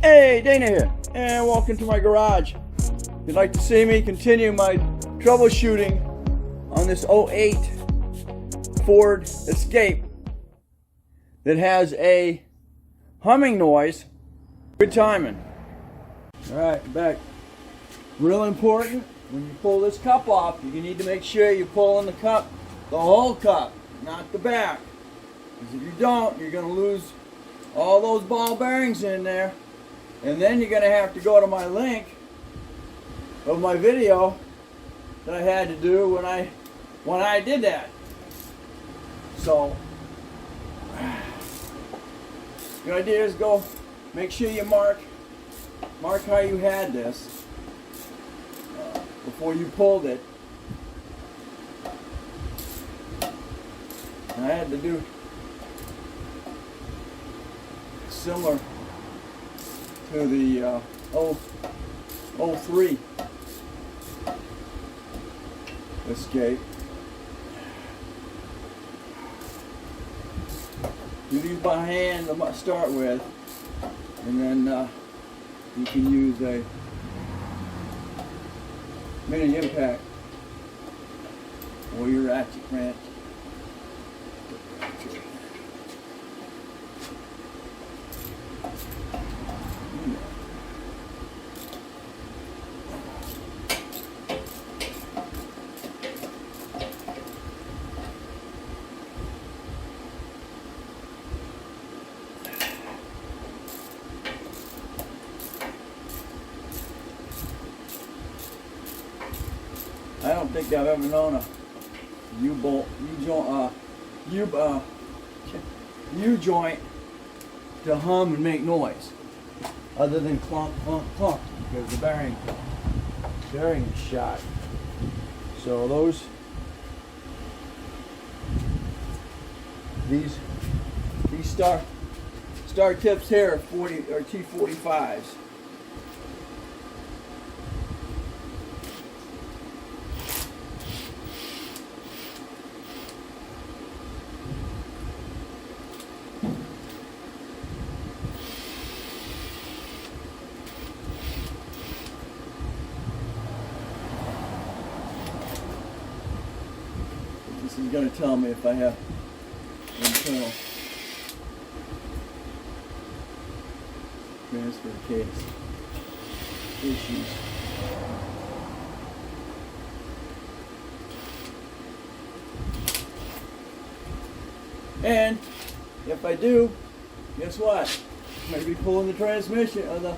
Hey, Dana here, and welcome to my garage. If you'd like to see me continue my troubleshooting on this '08 Ford Escape that has a humming noise, good timing. Alright, back. Real important, when you pull this cup off, you need to make sure you're pulling the cup, the whole cup, not the back. Because if you don't, you're going to lose all those ball bearings in there. And then you're going to have to go to my link of my video that I had to do when I did that. So, the idea is go make sure you mark how you had this before you pulled it. And I had to do similar to the 03 Escape. Do these by hand to start with, and then you can use a mini impact or your ratchet wrench. I don't think I've ever known a U-joint to hum and make noise, other than clunk, clunk, clunk, because the bearing is shot. So these star tips here are 40 or T45s. This is going to tell me if I have internal transfer case issues. And if I do, guess what? I might be pulling the transmission of the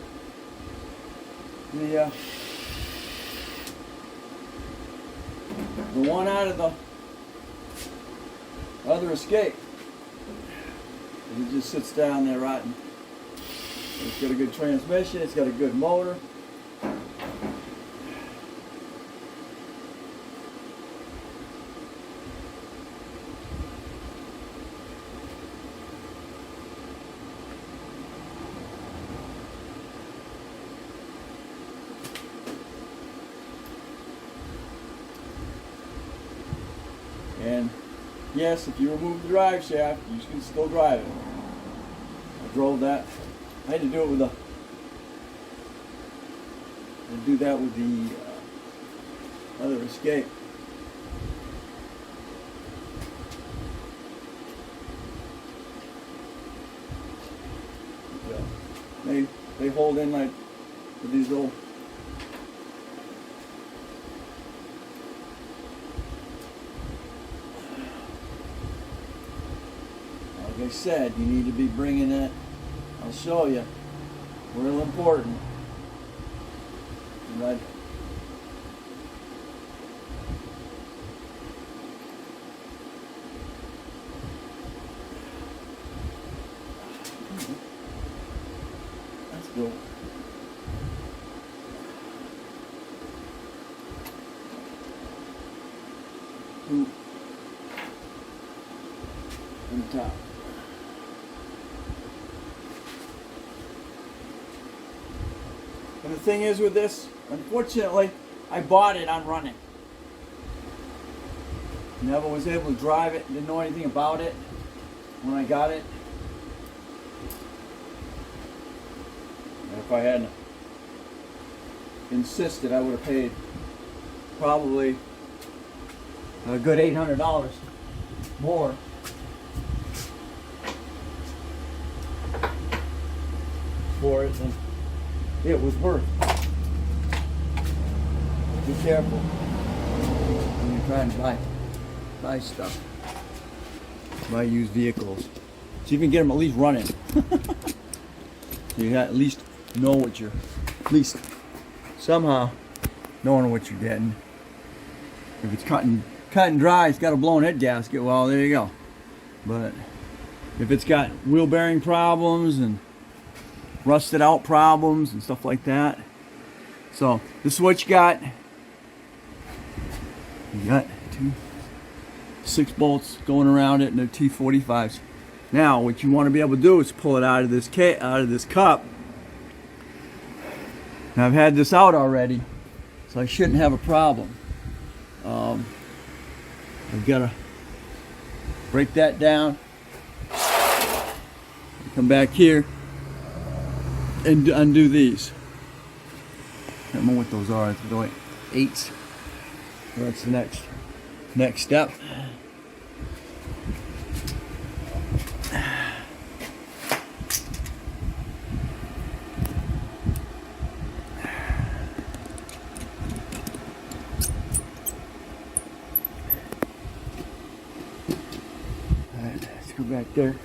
one out of the other Escape. It just sits down there rotten. It's got a good transmission, it's got a good motor. And yes, if you remove the drive shaft, you can still drive it. I drove that. I had to do it with the other Escape. Yeah. They hold in like with these little like I said, you need to be bringing it. I'll show you. Real important. Right. Let's go. Hoop on top. And the thing is with this, unfortunately, I bought it on running. Never was able to drive it, didn't know anything about it when I got it. I if I hadn't insisted, I would have paid probably a good $800 more. For it than it was worth. Be careful when you're trying to buy stuff. Buy used vehicles. So you can get them at least running. You at least know what you're, at least somehow knowing what you're getting. If it's cut and dry, it's got a blown head gasket, well, there you go. But if it's got wheel bearing problems and rusted out problems and stuff like that. So this is what you got. You got 6 bolts going around it and they're T45s. Now what you want to be able to do is pull it out of this cup. Now I've had this out already, so I shouldn't have a problem. I've got to break that down. Come back here and undo these. I don't know what those are. It's like 8s. Well, that's the next step. All right, let's go back there.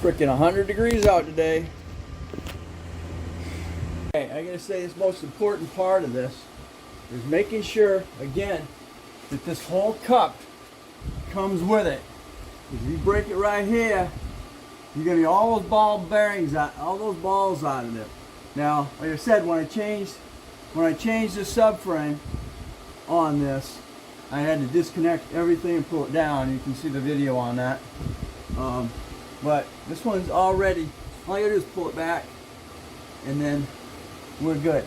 Freaking 100 degrees out today. Okay, I gotta say this most important part of this is making sure, again, that this whole cup comes with it. If you break it right here, you're gonna get all those ball bearings out, all those balls out of it. Now, like I said, when I changed the subframe on this, I had to disconnect everything and pull it down. You can see the video on that. But this one's already, all you gotta do is pull it back and then we're good.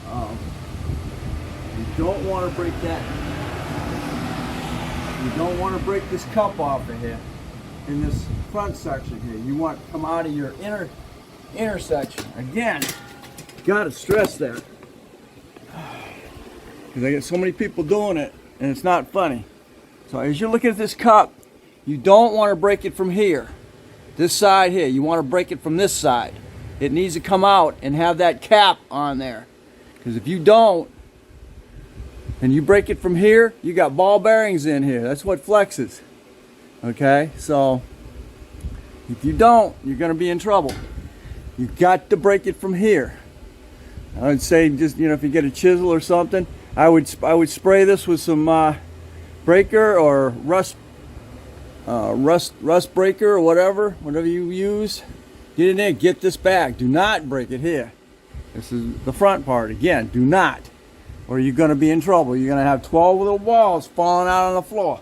You don't want to break that. You don't want to break this cup off of here in this front section here. You want to come out of your inner section. Again, gotta stress that. Because I get so many people doing it and it's not funny. So as you're looking at this cup, you don't want to break it from here. This side here, you want to break it from this side. It needs to come out and have that cap on there. Because if you don't, and you break it from here, you got ball bearings in here. That's what flexes. Okay, so if you don't, you're going to be in trouble. You got to break it from here. I would say just, if you get a chisel or something, I would spray this with some breaker or rust breaker or whatever you use. Get in there, get this back. Do not break it here. This is the front part. Again, do not, or you're going to be in trouble. You're going to have 12 little balls falling out on the floor,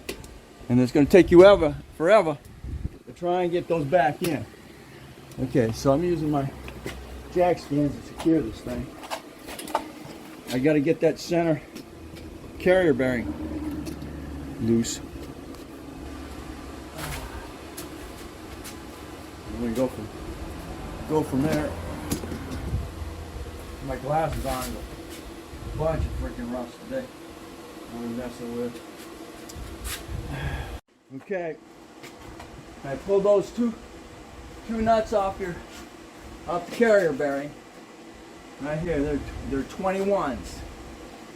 and it's going to take you forever to try and get those back in. Okay, so I'm using my jack stands to secure this thing. I got to get that center carrier bearing loose. We go from there. My glasses on, a bunch of freaking rust today. I'm messing with. Okay, I pulled those two nuts off the carrier bearing right here. They're 21s.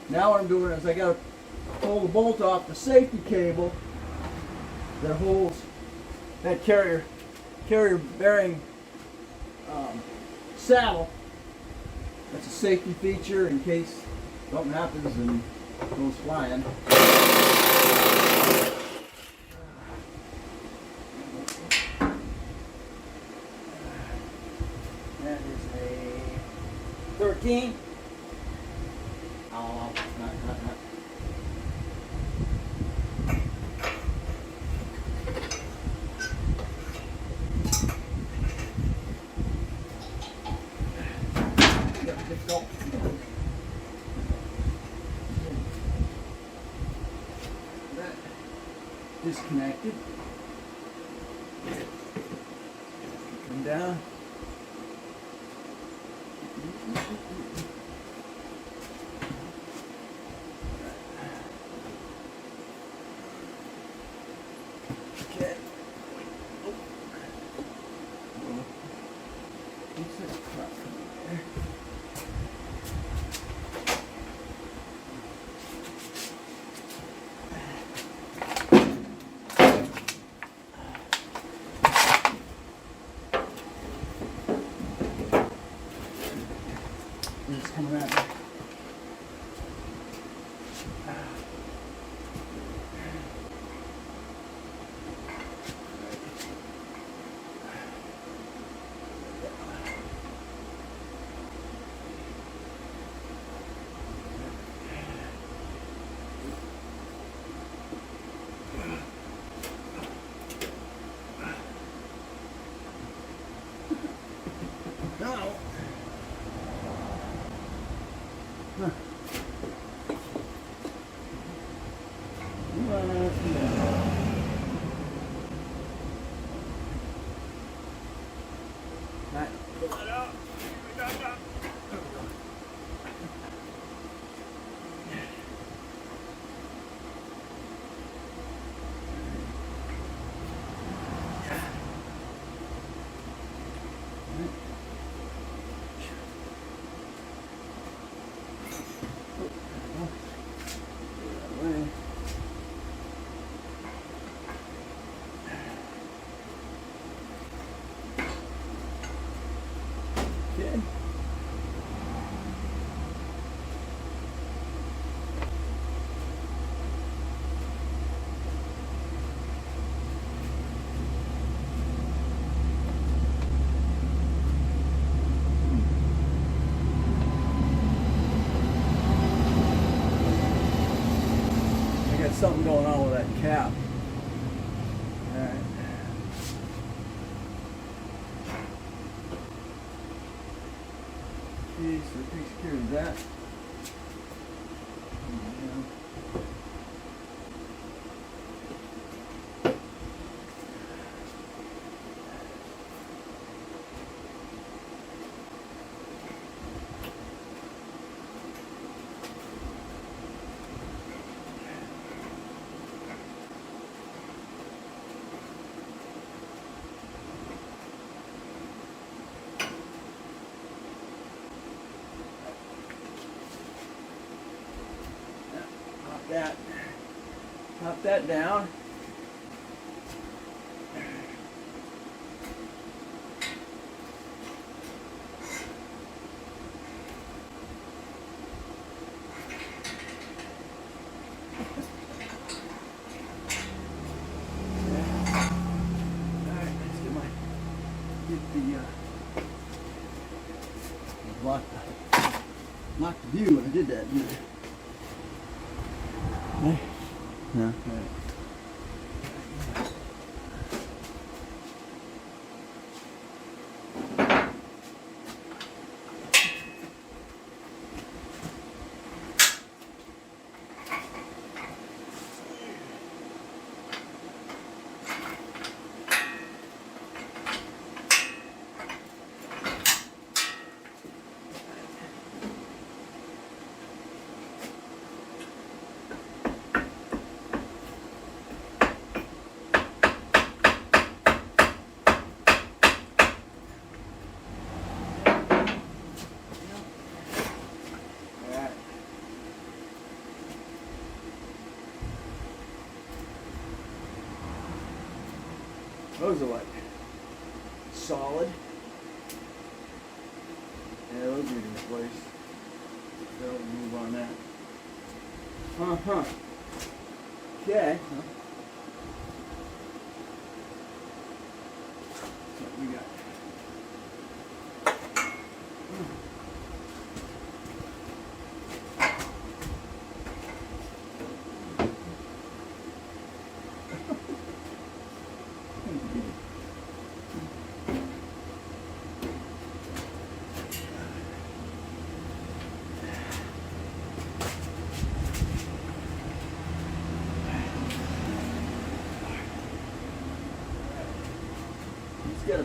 Now what I'm doing is I got to pull the bolt off the safety cable that holds that carrier bearing saddle. That's a safety feature in case something happens and goes flying. That is a 13. Oh, not. disconnected. Come down. Okay. Oh. What's this crap there? It's coming at me. No. Huh. Right. Pull it out. Okay. I got something going on with that cap. All right. Okay, so it takes care of that. Pop that down. Blocked the view when I did that, didn't I? Okay. No. Right. Those are like solid. Yeah, those need to be replaced. They'll move on that. Uh-huh. Okay. What we got?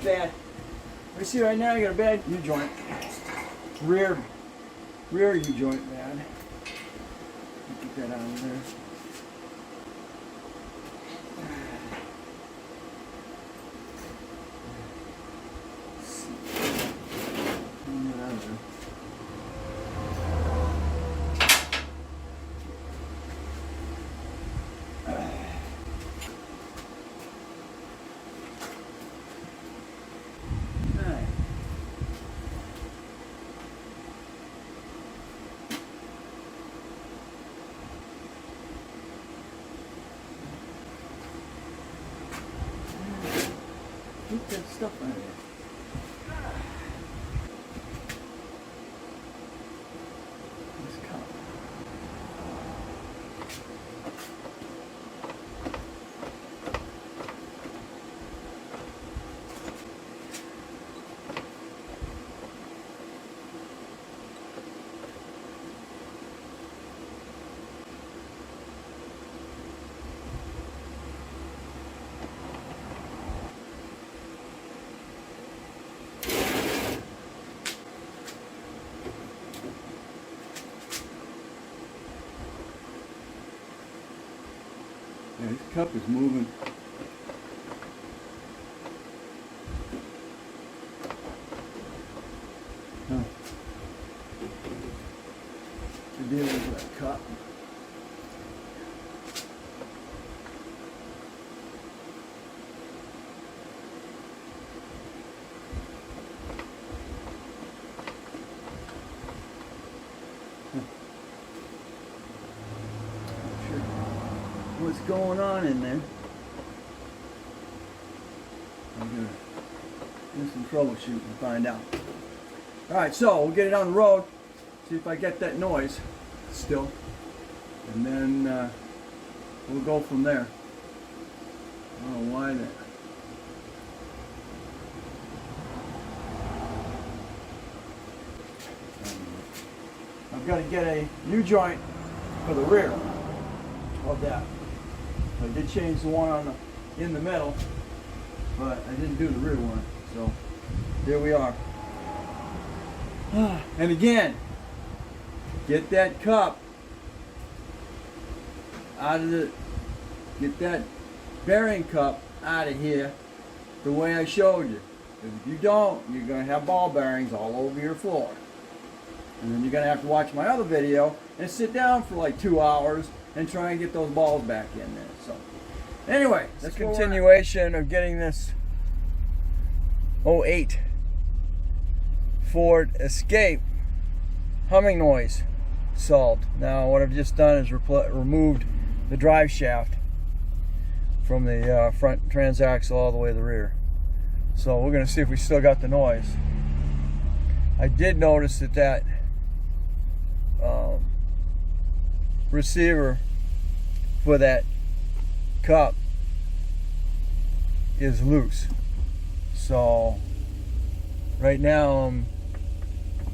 bad. You see right now, you got a bad U-joint. Rear U-joint bad. Get that out of there. Get that stuff out of there. This cup. Yeah, this cup is moving. Huh. The deal with that cup. What's going on in there? I'm gonna do some troubleshooting and find out. Alright, so we'll get it on the road, see if I get that noise still, and then we'll go from there. I don't know why that. I've got to get a U-joint for the rear of that. I did change the one in the middle, but I didn't do the rear one. So there we are. And again, get that cup out of get that bearing cup out of here the way I showed you. If you don't, you're going to have ball bearings all over your floor. And then you're going to have to watch my other video and sit down for like 2 hours and try and get those balls back in there. So anyway, that's a continuation of getting this 08 Ford Escape humming noise solved. Now what I've just done is removed the drive shaft from the front transaxle all the way to the rear. So we're going to see if we still got the noise. I did notice that receiver for that cup is loose. So right now I'm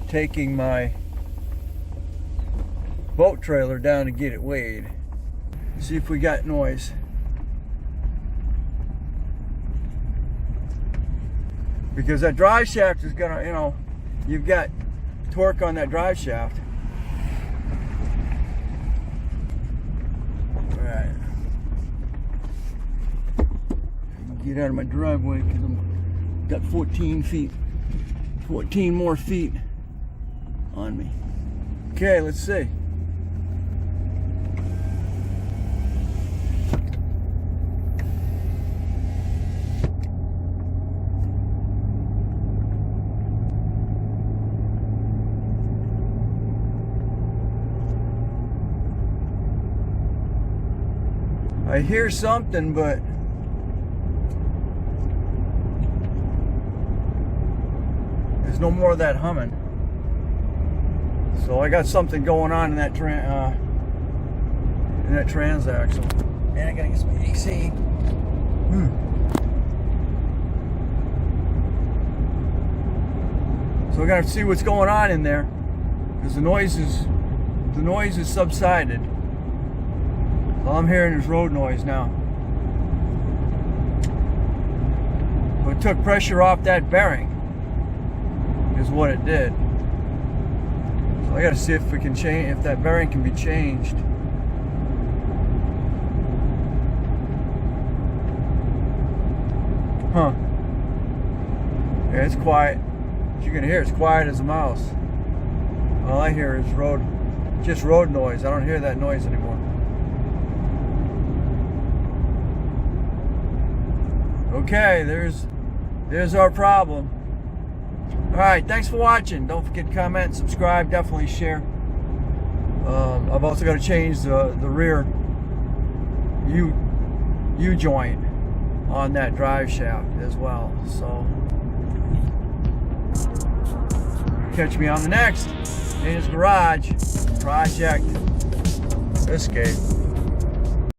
taking my boat trailer down to get it weighed. See if we got noise. Because that drive shaft is gonna, you know, you've got torque on that drive shaft. Alright. Get out of my driveway because I'm got 14 more feet on me. Okay, let's see. I hear something, but there's no more of that humming. So I got something going on in that transaxle, and I gotta get some AC. So I gotta see what's going on in there, because the noise is subsided. All I'm hearing is road noise now. But it took pressure off that bearing, is what it did. So I gotta see if we can change, if that bearing can be changed. Huh. Yeah, it's quiet. As you can hear, it's quiet as a mouse. All I hear is just road noise. I don't hear that noise anymore. Okay, there's our problem. Alright, thanks for watching. Don't forget to comment, subscribe, definitely share. I've also got to change the rear U-joint on that drive shaft as well. So catch me on the next Dana's Garage Project Escape.